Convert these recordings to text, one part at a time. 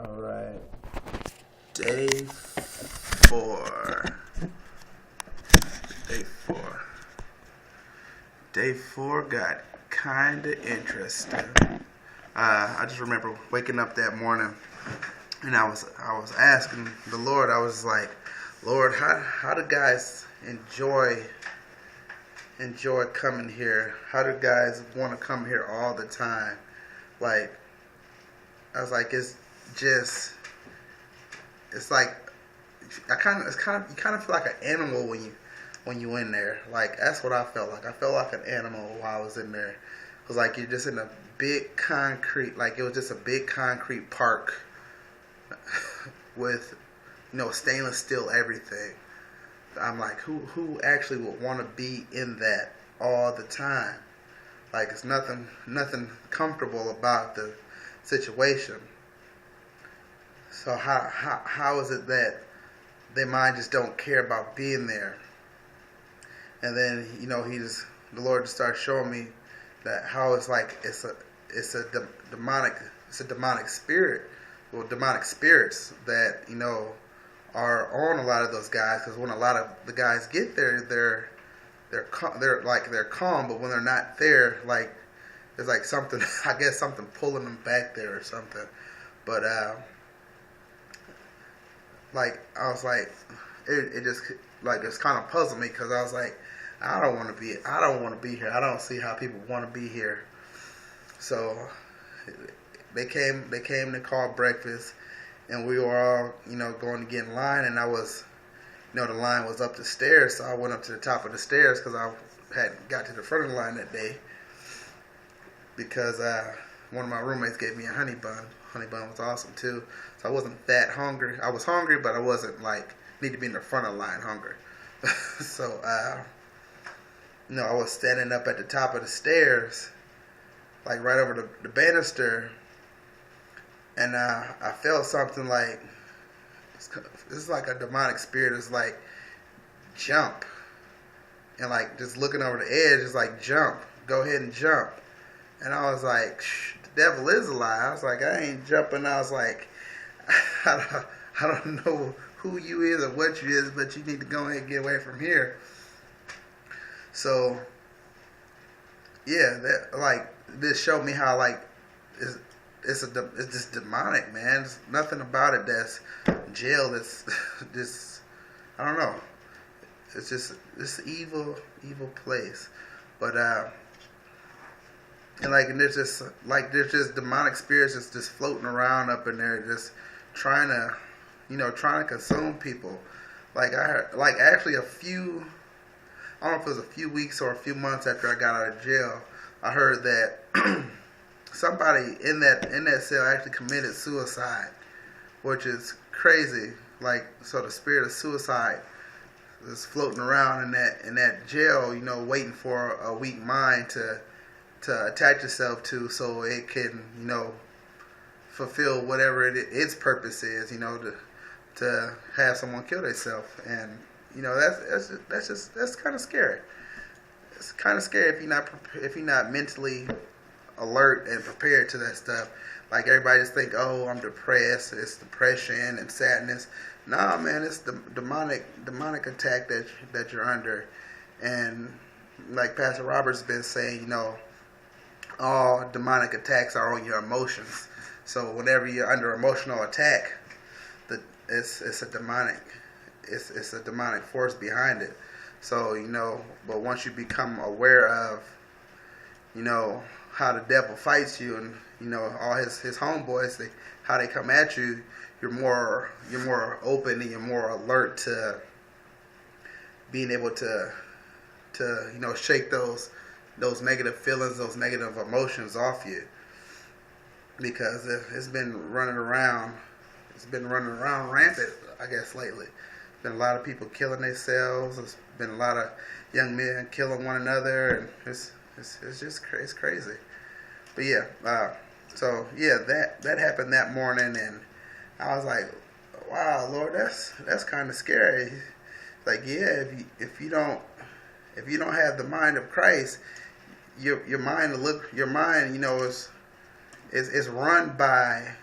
All right. Day 4. Day 4. Day 4 got kind of interesting. I just remember waking up that morning, and I was asking the Lord. I was like, Lord, how do guys enjoy coming here? How do guys want to come here all the time? Like, I was like, it's like you kind of feel like an animal when you in there. Like, that's what I felt like. I felt like an animal while I was in there. It was like you're just in a big concrete, like it was just a big concrete park with stainless steel everything. I'm like, who actually would want to be in that all the time? Like, it's nothing comfortable about the situation. So how is it that their mind just don't care about being there? And then the Lord just started showing me that how it's like it's a demonic spirit, well, demonic spirits that are on a lot of those guys. Because when a lot of the guys get there, they're calm, but when they're not there, like there's like something, I guess something pulling them back there or something. But like I was like, it just like it's kind of puzzled me, because I was like, I don't want to be here. I don't see how people want to be here. So they came to call breakfast, and we were all going to get in line, and I was the line was up the stairs, so I went up to the top of the stairs because I hadn't got to the front of the line that day, because one of my roommates gave me a honey bun. Honey bun was awesome too. So I wasn't that hungry. I was hungry, but I wasn't like need to be in the front of the line hungry. So I was standing up at the top of the stairs, like right over the banister, and I felt something like it's like a demonic spirit. It's like jump, and like just looking over the edge, it's like jump. Go ahead and jump. And I was like, the devil is a lie. I was like, I ain't jumping. I was like, I don't know who you is or what you is, but you need to go ahead and get away from here. So, yeah, that like this showed me how like it's just demonic, man. There's nothing about it that's jail. That's just I don't know. It's just this evil place, but and there's just demonic spirits just floating around up in there, just trying to consume people. Like I heard, like actually I don't know if it was a few weeks or a few months after I got out of jail, I heard that somebody in that cell actually committed suicide, which is crazy. Like, so the spirit of suicide is floating around in that jail, waiting for a weak mind to attach itself to, so it can fulfill whatever its purpose is, to have someone kill themselves. And that's kind of scary. It's kind of scary if you're not mentally alert and prepared to that stuff. Like, everybody just think, oh, I'm depressed. It's depression and sadness. Nah, man, it's the demonic attack that you're under. And like Pastor Robert's been saying, all demonic attacks are on your emotions. So whenever you're under emotional attack, it's a demonic force behind it. So but once you become aware of how the devil fights you, and all his homeboys, how they come at you, you're more open and you're more alert to being able to shake those negative feelings, those negative emotions off you, because it's been running around rampant, I guess, lately. Been a lot of people killing themselves. There's been a lot of young men killing one another, and it's just crazy. But yeah, so yeah, that happened that morning, and I was like, wow, Lord, that's kind of scary. Like, yeah, if you don't have the mind of Christ, your mind is run by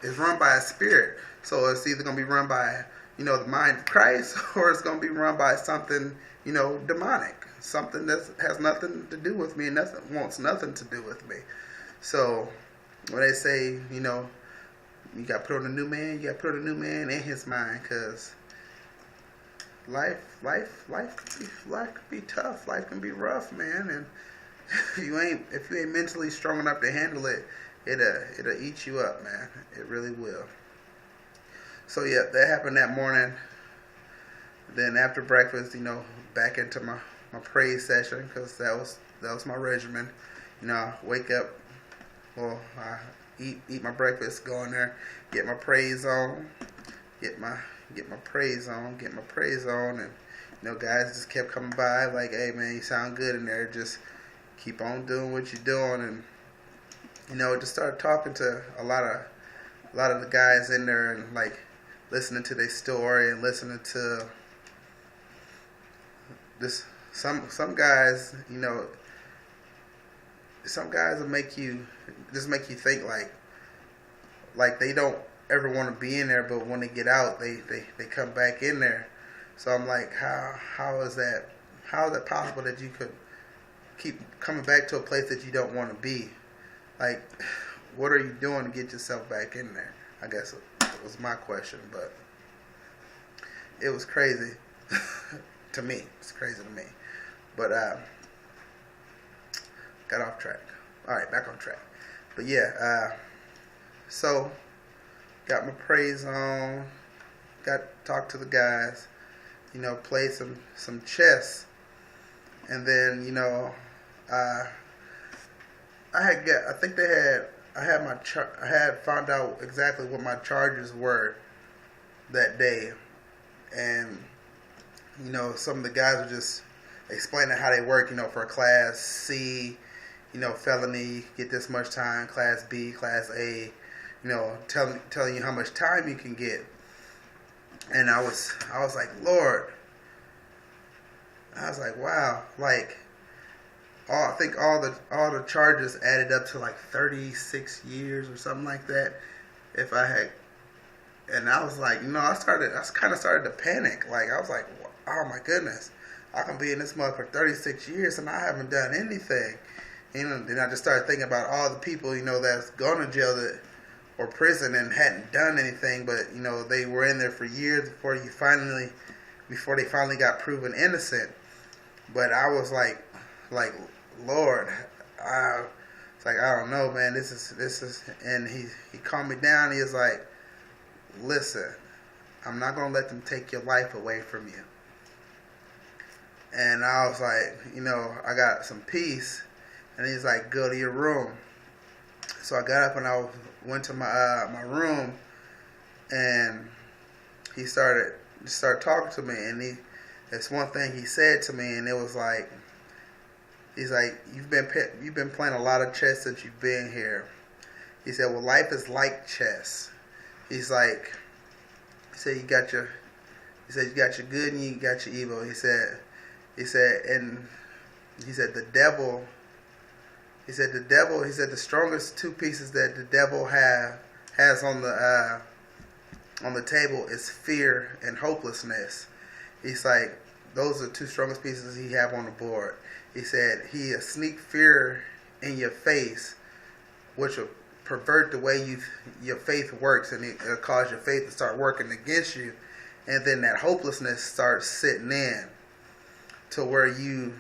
is run by a spirit. So it's either going to be run by, the mind of Christ, or it's going to be run by something, demonic. Something that has nothing to do with me and wants nothing to do with me. So when they say, you got to put on a new man, you got to put on a new man in his mind, because life can be tough. Life can be rough, man. And if you ain't mentally strong enough to handle it, it'll eat you up, man. It really will. So yeah, that happened that morning. Then after breakfast, back into my praise session, because that was my regimen. I wake up, I eat my breakfast, go in there, get my praise on, get my praise on, and guys just kept coming by like, hey man, you sound good in there, just keep on doing what you're doing. And just started talking to a lot of the guys in there, and like listening to their story and listening to this some guys, some guys will make you think like they don't ever want to be in there, but when they get out, they come back in there. So I'm like, how is that possible that you could keep coming back to a place that you don't want to be? Like, what are you doing to get yourself back in there? I guess it was my question, but it was crazy to me. It's crazy to me, but got off track. All right, back on track. But yeah, so got my praise on, got to talk to the guys, play some chess, and then I had found out exactly what my charges were that day, and some of the guys were just explaining how they work. For a class C, felony, you get this much time. Class B, class A, telling you how much time you can get. And I was like, Lord, I was like, wow, like, I think all the charges added up to like 36 years or something like that. And I was like, I kind of started to panic. Like, I was like, oh my goodness, I can be in this mud for 36 years and I haven't done anything. Then I just started thinking about all the people, that's gone to jail or prison and hadn't done anything, but they were in there for years before they finally got proven innocent. But I was like, Lord, it's like, I don't know, man. This is, and he calmed me down. He was like, listen, I'm not gonna let them take your life away from you. And I was like, I got some peace. And he's like, go to your room. So I got up and I went to my room, and he started talking to me, and that's one thing he said to me, and it was like, he's like, you've been playing a lot of chess since you've been here. He said, well, life is like chess. He said you got your good and you got your evil. He said the strongest two pieces that the devil has on the table is fear and hopelessness. He's like, those are the two strongest pieces he have on the board. He said he'll sneak fear in your face, which will pervert the way your faith works, and it'll cause your faith to start working against you, and then that hopelessness starts sitting in to where you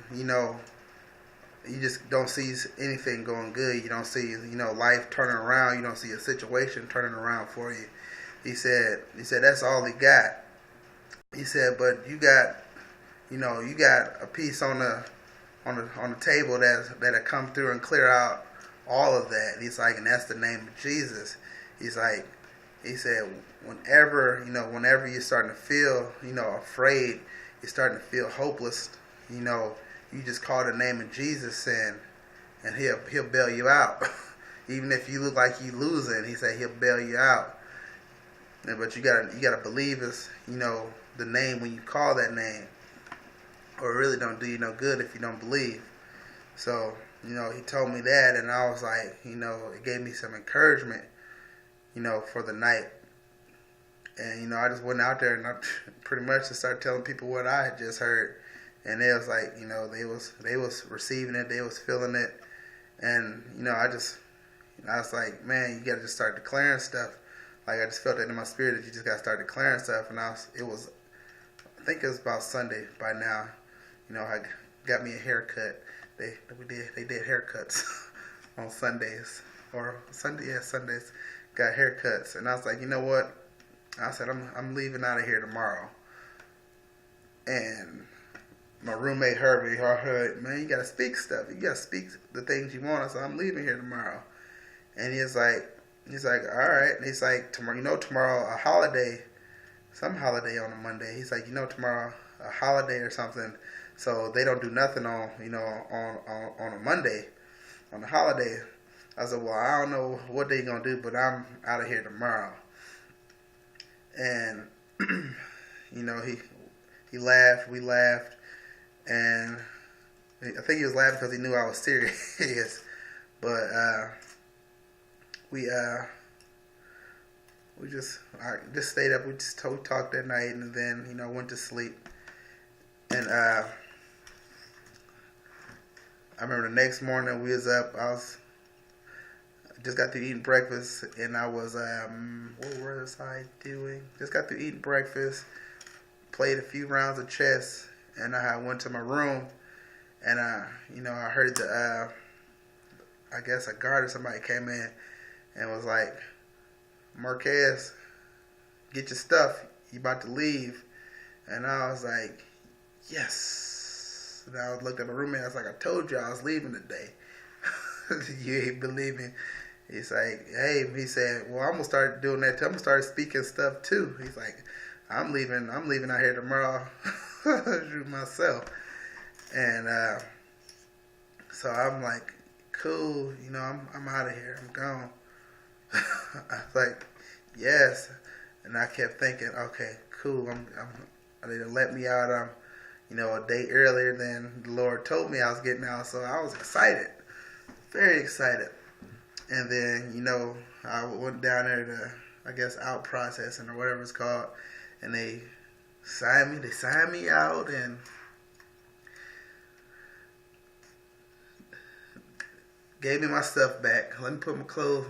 just don't see anything going good. You don't see life turning around. You don't see a situation turning around for you. He said that's all he got. He said, but you got a piece on the table that'll come through and clear out all of that. He's like, and that's the name of Jesus. He said, whenever you're starting to feel, afraid, you're starting to feel hopeless, you just call the name of Jesus and he'll bail you out. Even if you look like you losing, he said he'll bail you out. But you gotta believe it's, the name when you call that name, or it really don't do you no good if you don't believe. So, he told me that, and I was like, it gave me some encouragement, for the night. And, I just went out there and I pretty much just started telling people what I had just heard. And they was like, they was receiving it, they was feeling it. And, I was like, man, you got to just start declaring stuff. Like, I just felt that in my spirit that you just got to start declaring stuff. And I think it was about Sunday by now. I got me a haircut. They did haircuts on Sundays. Or Sundays got haircuts. And I was like, you know what? I said, I'm leaving out of here tomorrow. And my roommate heard me. I heard, man, you got to speak stuff. You got to speak the things you want. I said, I'm leaving here tomorrow. And he's like, all right. And he's like, tomorrow a holiday, some holiday on a Monday. He's like, tomorrow a holiday or something. So they don't do nothing on a Monday, on a holiday. I said, well, I don't know what they gonna do, but I'm out of here tomorrow. And he laughed, we laughed, and I think he was laughing because he knew I was serious. But I just stayed up. We just talked that night, and then went to sleep. And I remember the next morning we was up. I just got through eating breakfast, and I was what was I doing? Just got through eating breakfast, played a few rounds of chess, and I went to my room, and I heard I guess a guard or somebody came in and was like, Marquez, get your stuff. You about to leave. And I was like, yes. And I looked at my roommate. I was like, I told you I was leaving today. You ain't believe me. He's like, hey. He said, well, I'm going to start doing that too. I'm going to start speaking stuff too. He's like, I'm leaving out here tomorrow myself. And so I'm like, cool. I'm out of here. I'm gone. I was like, yes. And I kept thinking, okay, cool. They let me out a day earlier than the Lord told me I was getting out. So I was excited, very excited. And then, I went down there to, I guess, out processing or whatever it's called. And they signed me out, and gave me my stuff back. Let me put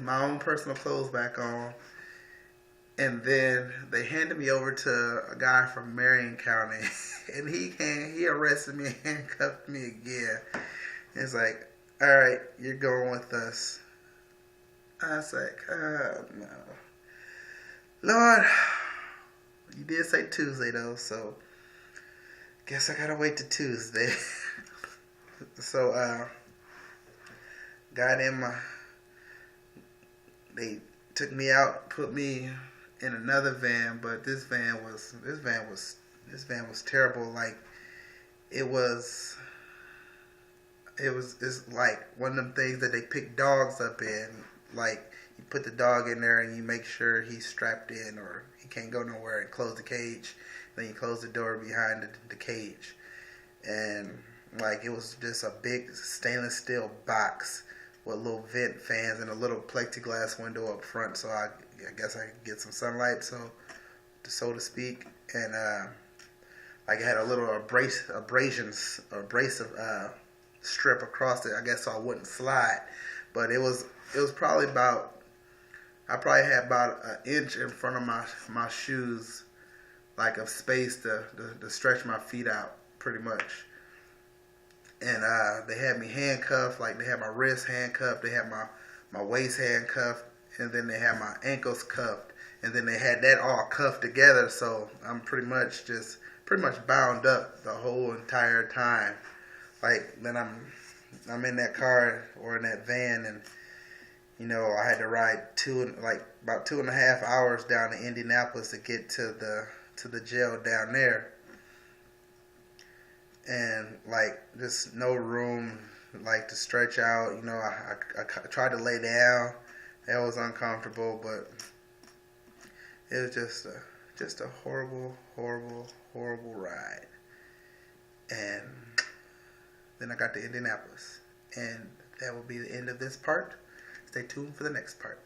my own personal clothes back on. And then they handed me over to a guy from Marion County. And he arrested me and handcuffed me again. It's like, all right, you're going with us. I was like, oh, no. Lord, you did say Tuesday, though, so guess I gotta wait till Tuesday. So, they took me out, put me in another van, but this van was terrible. Like, it's like one of them things that they pick dogs up in. Like, you put the dog in there and you make sure he's strapped in or he can't go nowhere, and close the cage. Then you close the door behind the cage. And like, it was just a big stainless steel box with little vent fans and a little plexiglass window up front, so I guess I could get some sunlight, so to speak. And like, it had a little abrasive strip across it, I guess, so I wouldn't slide. But it was probably I probably had about an inch in front of my shoes, like, of space to stretch my feet out, pretty much. And they had me handcuffed, like, they had my wrist handcuffed, they had my waist handcuffed, and then they had my ankles cuffed, and then they had that all cuffed together, so I'm pretty much bound up the whole entire time. Like, then I'm in that car or in that van, and I had to ride about 2.5 hours down to Indianapolis to get to the jail down there. And like, just no room, like, to stretch out. I tried to lay down. That was uncomfortable, but it was just a horrible, horrible, horrible ride. And then I got to Indianapolis, and that will be the end of this part. Stay tuned for the next part.